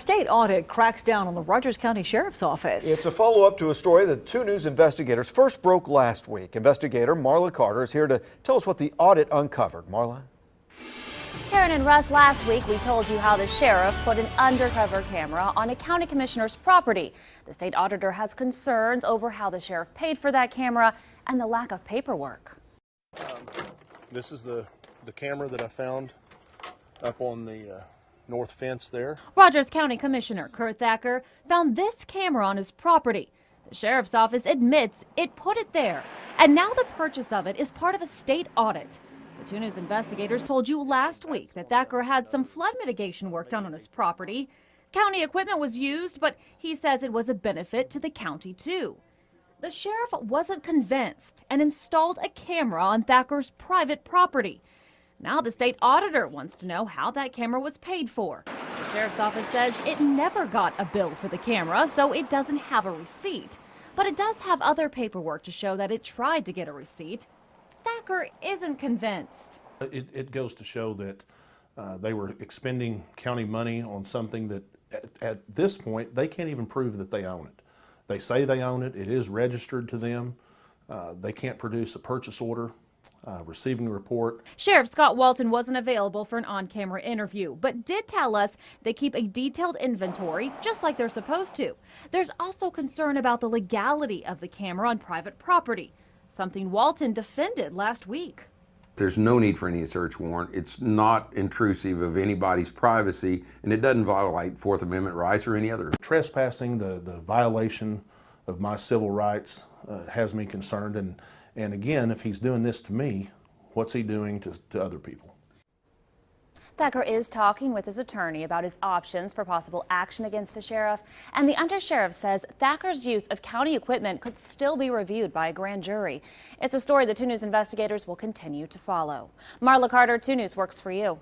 State Audit cracks down on the Rogers County Sheriff's Office. It's a follow-up to a story that 2 News investigators first broke last week. Investigator Marla Carter is here to tell us what the audit uncovered. Marla? Karen and Russ, last week we told you how the sheriff put an undercover camera on a county commissioner's property. The state auditor has concerns over how the sheriff paid for that camera and the lack of paperwork. This is the camera that I found up on the north fence there. Rogers County Commissioner Kurt Thacker found this camera on his property. The sheriff's office admits it put it there, and now the purchase of it is part of a state audit. The 2 News investigators told you last week that Thacker had some flood mitigation work done on his property. County equipment was used, but he says it was a benefit to the county too. The sheriff wasn't convinced and installed a camera on Thacker's private property. Now the state auditor wants to know how that camera was paid for. The sheriff's office says it never got a bill for the camera, so it doesn't have a receipt. But it does have other paperwork to show that it tried to get a receipt. Thacker isn't convinced. It goes to show that they were expending county money on something that at this point they can't even prove that they own it. They say they own it. It is registered to them. They can't produce a purchase order, receiving a report. Sheriff Scott Walton wasn't available for an on-camera interview, but did tell us they keep a detailed inventory just like they're supposed to. There's also concern about the legality of the camera on private property, something Walton defended last week. There's no need for any search warrant. It's not intrusive of anybody's privacy, and it doesn't violate Fourth Amendment rights or any other. Trespassing, the violation of my civil rights has me concerned. And again, if he's doing this to me, what's he doing to other people? Thacker is talking with his attorney about his options for possible action against the sheriff, and the undersheriff says Thacker's use of county equipment could still be reviewed by a grand jury. It's a story the 2 News investigators will continue to follow. Marla Carter, 2 News works for you.